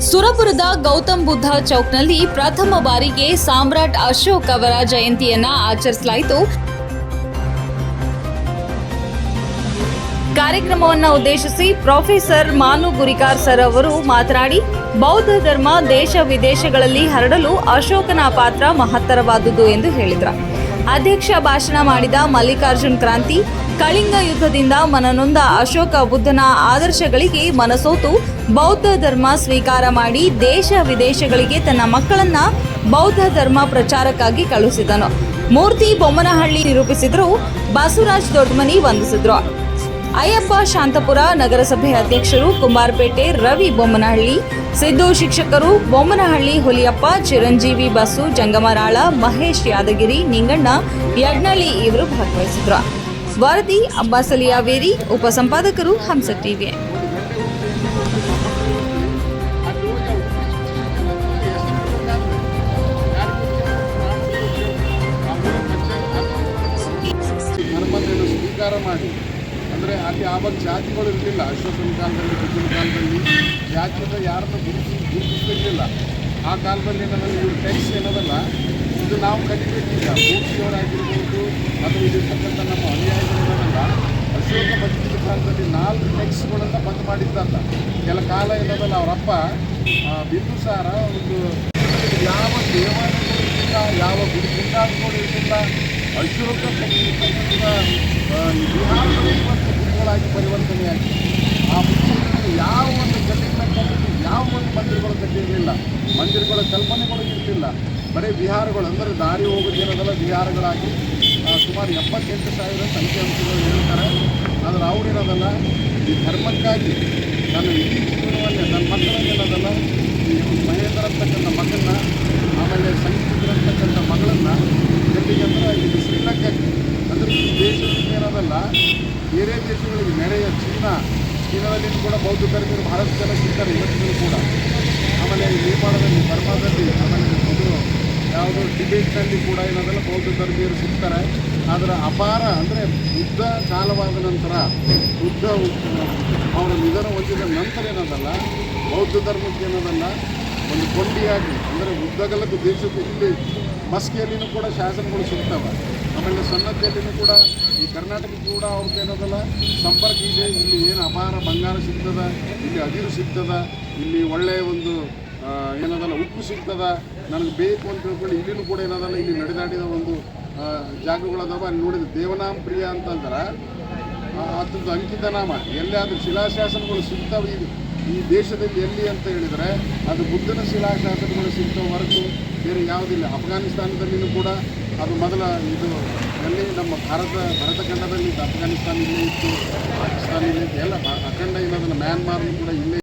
ಸುರಪುರದ ಗೌತಮ್ ಬುದ್ಧ ಚೌಕ್ನಲ್ಲಿ ಪ್ರಥಮ ಬಾರಿಗೆ ಸಾಮ್ರಾಟ್ ಅಶೋಕ್ ಅವರ ಜಯಂತಿಯನ್ನ ಆಚರಿಸಲಾಯಿತು. ಕಾರ್ಯಕ್ರಮವನ್ನು ಉದ್ದೇಶಿಸಿ ಪ್ರೊಫೆಸರ್ ಮಾನು ಗುರಿಕಾರ್ ಸರ್ ಅವರು ಮಾತನಾಡಿ, ಬೌದ್ಧ ಧರ್ಮ ದೇಶ ವಿದೇಶಗಳಲ್ಲಿ ಹರಡಲು ಅಶೋಕನ ಪಾತ್ರ ಮಹತ್ತರವಾದುದು ಎಂದು ಹೇಳಿದರು. ಅಧ್ಯಕ್ಷ ಭಾಷಣ ಮಾಡಿದ ಮಲ್ಲಿಕಾರ್ಜುನ್ ಕ್ರಾಂತಿ, ಕಳಿಂಗ ಯುದ್ಧದಿಂದ ಮನನೊಂದ ಅಶೋಕ ಬುದ್ಧನ ಆದರ್ಶಗಳಿಗೆ ಮನಸೋತು ಬೌದ್ಧ ಧರ್ಮ ಸ್ವೀಕಾರ ಮಾಡಿ ದೇಶ ವಿದೇಶಗಳಿಗೆ ತನ್ನ ಮಕ್ಕಳನ್ನ ಬೌದ್ಧ ಧರ್ಮ ಪ್ರಚಾರಕ್ಕಾಗಿ ಕಳುಹಿಸಿದನು. ಮೂರ್ತಿ ಬೊಮ್ಮನಹಳ್ಳಿ ನಿರೂಪಿಸಿದರು. ಬಸವರಾಜ್ ದೊಡ್ಡಮನಿ ವಂದಿಸಿದರು. ಅಯ್ಯಪ್ಪ ಶಾಂತಪುರ ನಗರಸಭೆ ಅಧ್ಯಕ್ಷರು ಕುಂಬಾರಪೇಟೆ ರವಿ ಬೊಮ್ಮನಹಳ್ಳಿ, ಸಿದ್ದು ಶಿಕ್ಷಕರು ಬೊಮ್ಮನಹಳ್ಳಿ ಹುಲಿಯಪ್ಪ, ಚಿರಂಜೀವಿ ಬಸ್ಸು ಜಂಗಮರಾಳ, ಮಹೇಶ್ ಯಾದಗಿರಿ, ನಿಂಗಣ್ಣ ಯಡ್ನಳ್ಳಿ ಇವರು ಭಾಗವಹಿಸಿದ್ರು. ವರದಿ ಅಬ್ಬಾಸ್ ಅಲಿ ಯಾವೇರಿ, ಉಪಸಂಪಾದಕರು ಹಂಸ ಟಿವಿ. ಸ್ವೀಕಾರ ಮಾಡಿ ಅಂದರೆ ಅಲ್ಲಿ ಆವಾಗ ಜಾತಿಗಳು ಇರಲಿಲ್ಲ. ಅಶೋಕನ ಕಾಲದಲ್ಲಿ, ಬುದ್ಧನ ಕಾಲದಲ್ಲಿ ಜಾತಿಯಿಂದ ಯಾರನ್ನು ಗುರುತಿಸಲಿಲ್ಲ. ಆ ಕಾಲದಲ್ಲಿ ಏನದಲ್ಲ, ಇವ್ರ ಟೆಕ್ಸ್ಟ್ ಏನದಲ್ಲ, ಇದು ನಾವು ಕಲಿಬೇಕೀಗ. ಮೂರ್ತಿಯವರಾಗಿರ್ಬೋದು ಅಥವಾ ಇಲ್ಲಿರ್ತಕ್ಕಂಥ ನಮ್ಮ ಅನುಯಾಯಿಗಳೇನದಲ್ಲ, ಅಶೋಕ ಬದುಕಿದ ಕಾಲದಲ್ಲಿ 4 ಟೆಕ್ಸ್ಟ್ಗಳನ್ನು ಬಂದ್ ಮಾಡಿದ್ದಲ್ಲ. ಕೆಲ ಕಾಲ ಏನದಲ್ಲ, ಅವರಪ್ಪ ಬಿಂದುಸಾರ ಒಂದು ಯಾವ ದೇವಾಲಯಗಳು ಇರಲಿಲ್ಲ, ಯಾವ ಗುರುಗಳು ಇರಲಿಲ್ಲ. ಅಶೋಕ ಗುರುಗಳಾಗಿ ಪರಿವರ್ತನೆಯಾಗಿ ಆ ಮುಖ್ಯದಲ್ಲಿ ಯಾವ ಒಂದು ಕಲ್ಲಿನ ಕಲ್ಲಿಗೆ ಯಾವ ಒಂದು ಮಂದಿರಗಳು ಕಟ್ಟಿರಲಿಲ್ಲ. ಮಂದಿರಗಳ ಕಲ್ಪನೆಗಳು ಇರಲಿಲ್ಲ. ಬರೀ ವಿಹಾರಗಳು ಅಂದರೆ ದಾರಿ ಹೋಗೋದೇನದಲ್ಲ ವಿಹಾರಗಳಾಗಿ ಸುಮಾರು 78,000 ಸಂಖ್ಯೆ ಅಂಶಗಳು ಹೇಳ್ತಾರೆ. ಆದರೆ ಅವ್ರೇನದಲ್ಲ, ಈ ಧರ್ಮಕ್ಕಾಗಿ ನನ್ನ ಇಡೀ ಜೀವನವನ್ನೇ ನನ್ನ ಮಕ್ಕಳನ್ನೇನದಲ್ಲ, ಈ ಮಹೇಂದ್ರ ಅಂತಕ್ಕಂಥ ಮಗನ್ನ, ಆಮೇಲೆ ಸಂಗೀತಕ್ಕಂಥ ಮಗಳನ್ನು ಎಲ್ಲಿಗೆ ಅಂದ್ರೆ ಇದು ಶ್ರೀಲಂಕಾಕ್ಕೆ, ಅಂದರೆ ಈ ದೇಶದಿಂದ ಏನದಲ್ಲ ಬೇರೆ ದೇಶಗಳಿಗೆ ನೆರೆಯ ಚೀನಾದಲ್ಲಿ ಕೂಡ ಬೌದ್ಧ ಧರ್ಮೀಯರು ಬಹಳಷ್ಟು ಜನ ಸಿಗ್ತಾರೆ ಇವತ್ತಿಗೂ ಕೂಡ. ಆಮೇಲೆ ನೇಪಾಳದಲ್ಲಿ, ಬರ್ಮಾದಲ್ಲಿ, ಆಮೇಲೆ ಇದು ಯಾವುದೋ ಟಿಬೇಟ್ನಲ್ಲಿ ಕೂಡ ಏನದಲ್ಲ ಬೌದ್ಧ ಧರ್ಮೀಯರು ಸಿಗ್ತಾರೆ. ಆದರೆ ಅಪಾರ ಅಂದರೆ ಬುದ್ಧ ಕಾಲವಾದ ನಂತರ, ಬುದ್ಧ ಅವರ ನಿಧನ ಹೊಂದಿದ ನಂತರ ಏನದಲ್ಲ, ಬೌದ್ಧ ಧರ್ಮಕ್ಕೆ ಏನದಲ್ಲ ಒಂದು ಕೊಂಡಿಯಾಗಿ ಅಂದರೆ ಉದ್ದಗಲಕ್ಕೂ ದೇಶಕ್ಕೆ ಇಲ್ಲಿ ಮಸ್ಕಿಯಲ್ಲಿನೂ ಕೂಡ ಶಾಸನಗಳು ಸಿಗ್ತವೆ. ಆಮೇಲೆ ಸನ್ನತಿಯಲ್ಲಿನೂ ಕೂಡ ಈ ಕರ್ನಾಟಕಕ್ಕೆ ಕೂಡ ಅವ್ರಿಗೆ ಏನದಲ್ಲ ಸಂಪರ್ಕ ಇದೆ. ಇಲ್ಲಿ ಏನು ಅಪಾರ ಬಂಗಾರ ಸಿಗ್ತದ, ಇಲ್ಲಿ ಅದಿರು ಸಿಗ್ತದ, ಇಲ್ಲಿ ಒಳ್ಳೆಯ ಒಂದು ಏನದಲ್ಲ ಉಪ್ಪು ಸಿಗ್ತದ. ನನಗೆ ಬೇಕು ಅಂತ ತಿಳ್ಕೊಂಡು ಇಲ್ಲಿನೂ ಕೂಡ ಏನದಲ್ಲ ಇಲ್ಲಿ ನಡೆದಾಡಿದ ಒಂದು ಜಾಗಗಳದಾವ. ಅಲ್ಲಿ ನೋಡಿದ ದೇವನಾಮ ಪ್ರಿಯ ಅಂತಂದ್ರೆ ಅದ್ರದ್ದು ಅಂಕಿತ ನಾಮ ಎಲ್ಲಾದರೂ ಶಿಲಾಶಾಸನಗಳು ಸಿಗ್ತವೆ ಈ ದೇಶದಲ್ಲಿ ಎಲ್ಲಿ ಅಂತ ಹೇಳಿದರೆ ಅದು ಬುದ್ಧನ ಶಿಲಾಶಾಸನಗಳು ಸಿಗ್ತವೆ ಹೊರತು ಬೇರೆ ಯಾವುದಿಲ್ಲ. ಅಫ್ಘಾನಿಸ್ತಾನದಲ್ಲಿಯೂ ಕೂಡ ಅದು ಮೊದಲ ಇದು ಎಲ್ಲಿ ನಮ್ಮ ಭಾರತ ಖಂಡದಲ್ಲಿ ಅಫ್ಘಾನಿಸ್ತಾನ ಇಲ್ಲೇ ಇತ್ತು, ಪಾಕಿಸ್ತಾನ ಇಲ್ಲೇ ಇತ್ತು, ಎಲ್ಲ ಅಖಂಡ ಏನದನ್ನು ಮ್ಯಾನ್ಮಾರ್ನು ಕೂಡ ಇಲ್ಲೇ